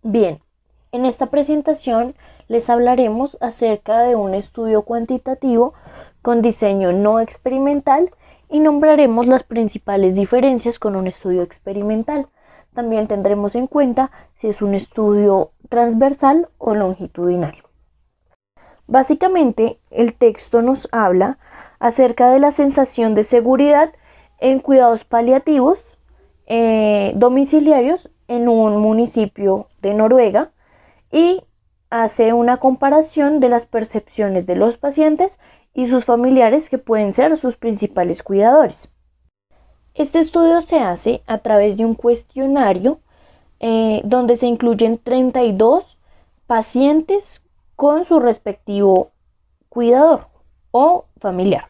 Bien, en esta presentación les hablaremos acerca de un estudio cuantitativo con diseño no experimental y nombraremos las principales diferencias con un estudio experimental. También tendremos en cuenta si es un estudio transversal o longitudinal. Básicamente, el texto nos habla acerca de la sensación de seguridad en cuidados paliativos domiciliarios en un municipio de Noruega y hace una comparación de las percepciones de los pacientes y sus familiares que pueden ser sus principales cuidadores. Este estudio se hace a través de un cuestionario donde se incluyen 32 pacientes con su respectivo cuidador o familiar.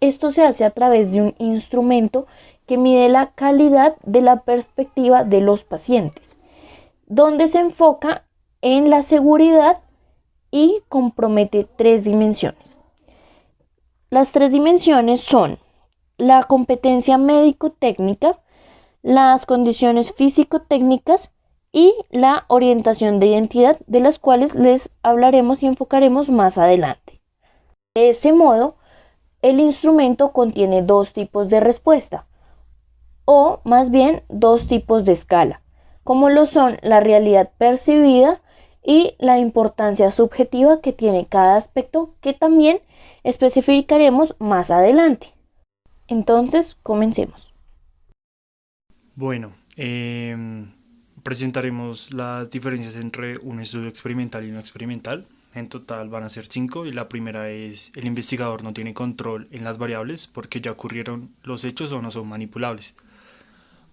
Esto se hace a través de un instrumento que mide la calidad de la perspectiva de los pacientes, donde se enfoca en la seguridad y compromete 3 dimensiones. Las 3 dimensiones son la competencia médico-técnica, las condiciones físico-técnicas y la orientación de identidad, de las cuales les hablaremos y enfocaremos más adelante. De ese modo, el instrumento contiene 2 tipos de respuesta, o más bien 2 tipos de escala, como lo son la realidad percibida y la importancia subjetiva que tiene cada aspecto, que también especificaremos más adelante. Entonces, comencemos. Bueno, presentaremos las diferencias entre un estudio experimental y no experimental. En total van a ser 5 y la primera es: el investigador no tiene control en las variables porque ya ocurrieron los hechos o no son manipulables.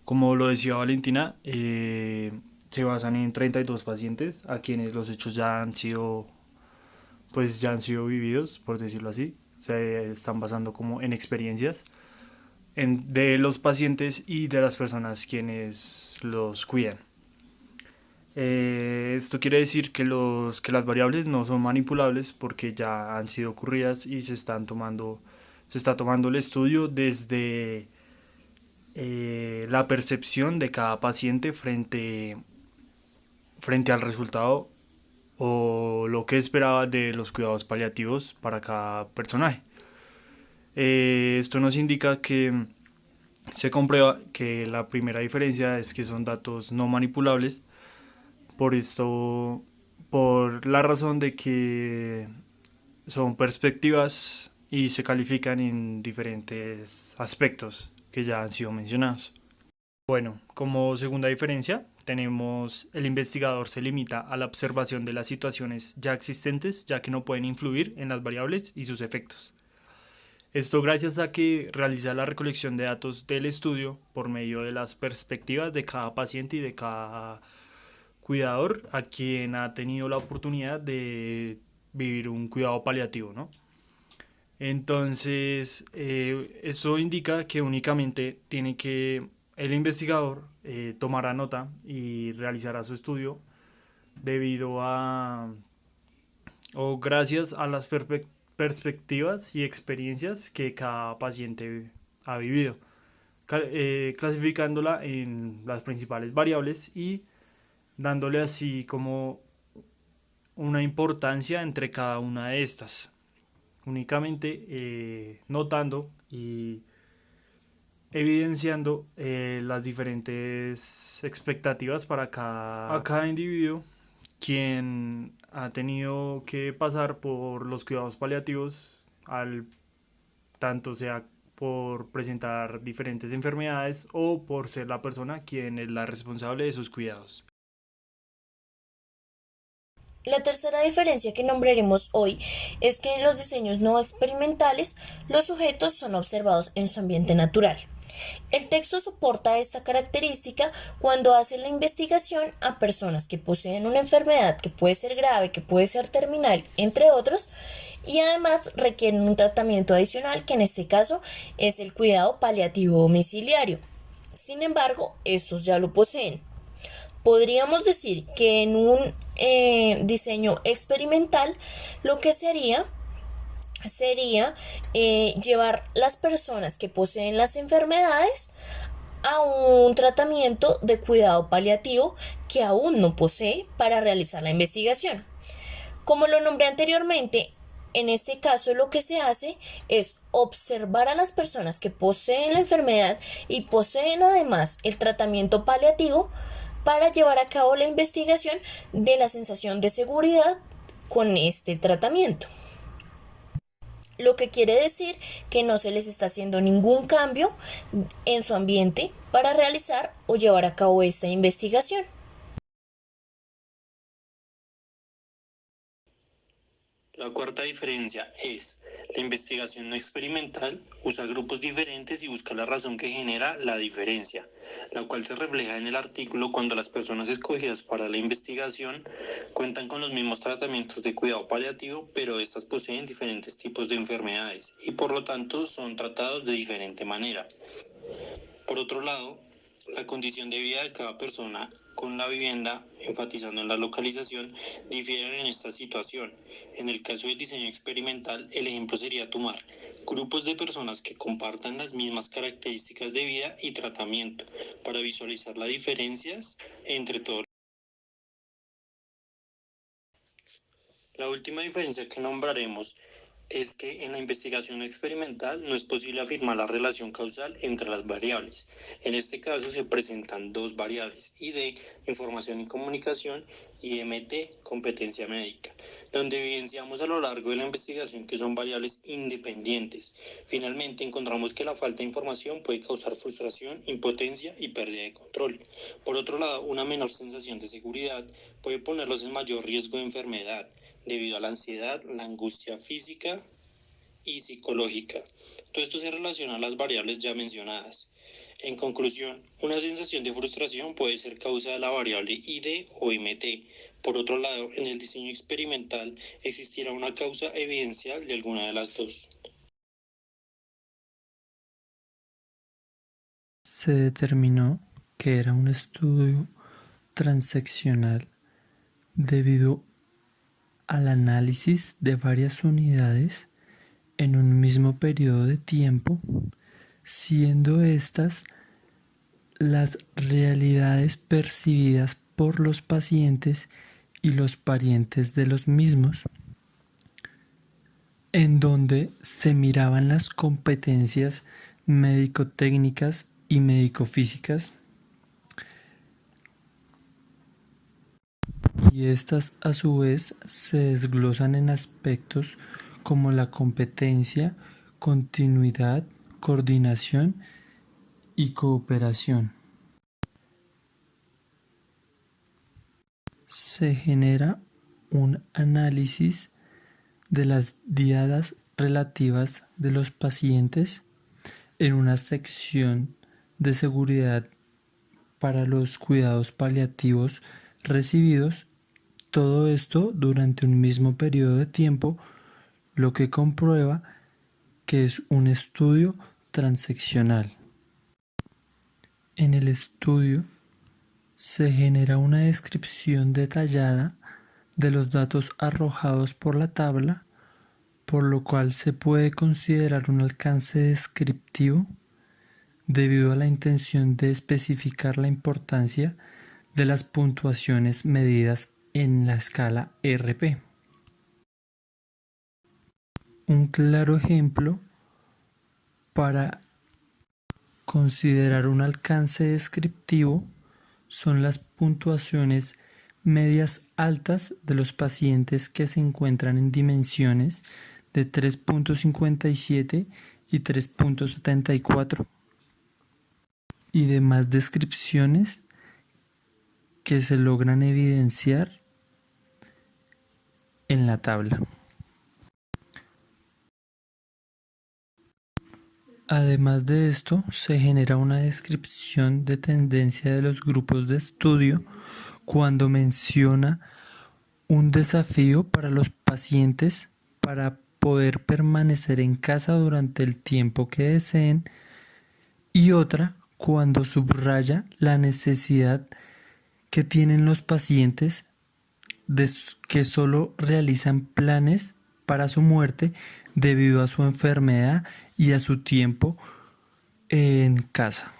Como lo decía Valentina, se basan en 32 pacientes a quienes los hechos ya han sido vividos, por decirlo así. Se están basando como en experiencias de los pacientes y de las personas quienes los cuidan. Esto quiere decir que las variables no son manipulables porque ya han sido ocurridas y se está tomando el estudio desde la percepción de cada paciente frente al resultado o lo que esperaba de los cuidados paliativos para cada personaje. Esto nos indica que se comprueba que la primera diferencia es que son datos no manipulables, por la razón de que son perspectivas y se califican en diferentes aspectos que ya han sido mencionados. Bueno, como segunda diferencia, tenemos: el investigador se limita a la observación de las situaciones ya existentes, ya que no pueden influir en las variables y sus efectos. Esto gracias a que realiza la recolección de datos del estudio por medio de las perspectivas de cada paciente y de cada cuidador a quien ha tenido la oportunidad de vivir un cuidado paliativo, ¿no? Entonces, eso indica que únicamente tiene que el investigador tomará nota y realizará su estudio debido a o gracias a las perspectivas y experiencias que cada paciente ha vivido, clasificándola en las principales variables y dándole así como una importancia entre cada una de estas, únicamente notando y evidenciando las diferentes expectativas para cada individuo quien ha tenido que pasar por los cuidados paliativos, al tanto sea por presentar diferentes enfermedades o por ser la persona quien es la responsable de sus cuidados. La tercera diferencia que nombraremos hoy es que en los diseños no experimentales los sujetos son observados en su ambiente natural. El texto soporta esta característica cuando hace la investigación a personas que poseen una enfermedad que puede ser grave, que puede ser terminal, entre otros, y además requieren un tratamiento adicional, que en este caso es el cuidado paliativo domiciliario. Sin embargo, estos ya lo poseen. Podríamos decir que en un diseño experimental lo que sería llevar las personas que poseen las enfermedades a un tratamiento de cuidado paliativo que aún no posee para realizar la investigación. Como lo nombré anteriormente, en este caso lo que se hace es observar a las personas que poseen la enfermedad y poseen además el tratamiento paliativo para llevar a cabo la investigación de la sensación de seguridad con este tratamiento. Lo que quiere decir que no se les está haciendo ningún cambio en su ambiente para realizar o llevar a cabo esta investigación. La cuarta diferencia es, la investigación no experimental usa grupos diferentes y busca la razón que genera la diferencia, la cual se refleja en el artículo cuando las personas escogidas para la investigación cuentan con los mismos tratamientos de cuidado paliativo, pero estas poseen diferentes tipos de enfermedades y por lo tanto son tratados de diferente manera. Por otro lado, la condición de vida de cada persona con la vivienda, enfatizando en la localización, difieren en esta situación. En el caso del diseño experimental, el ejemplo sería tomar grupos de personas que compartan las mismas características de vida y tratamiento para visualizar las diferencias entre todos. La última diferencia que nombraremos es que en la investigación experimental no es posible afirmar la relación causal entre las variables. En este caso se presentan dos variables, ID, información y comunicación, y MT, competencia médica, donde evidenciamos a lo largo de la investigación que son variables independientes. Finalmente encontramos que la falta de información puede causar frustración, impotencia y pérdida de control. Por otro lado, una menor sensación de seguridad puede ponerlos en mayor riesgo de enfermedad, debido a la ansiedad, la angustia física y psicológica. Todo esto se relaciona a las variables ya mencionadas. En conclusión, una sensación de frustración puede ser causa de la variable ID o MT. Por otro lado, en el diseño experimental existirá una causa evidencial de alguna de las dos. Se determinó que era un estudio transeccional debido al análisis de varias unidades en un mismo periodo de tiempo, siendo estas las realidades percibidas por los pacientes y los parientes de los mismos, en donde se miraban las competencias médico-técnicas y médico-físicas, y estas a su vez se desglosan en aspectos como la competencia, continuidad, coordinación y cooperación. Se genera un análisis de las diadas relativas de los pacientes en una sección de seguridad para los cuidados paliativos recibidos, todo esto durante un mismo periodo de tiempo, lo que comprueba que es un estudio transeccional. En el estudio se genera una descripción detallada de los datos arrojados por la tabla, por lo cual se puede considerar un alcance descriptivo debido a la intención de especificar la importancia de las puntuaciones medidas en la escala RP. Un claro ejemplo para considerar un alcance descriptivo son las puntuaciones medias altas de los pacientes que se encuentran en dimensiones de 3.57 y 3.74 y demás descripciones que se logran evidenciar en la tabla. Además de esto, se genera una descripción de tendencia de los grupos de estudio cuando menciona un desafío para los pacientes para poder permanecer en casa durante el tiempo que deseen, y otra cuando subraya la necesidad que tienen los pacientes de que solo realizan planes para su muerte debido a su enfermedad y a su tiempo en casa.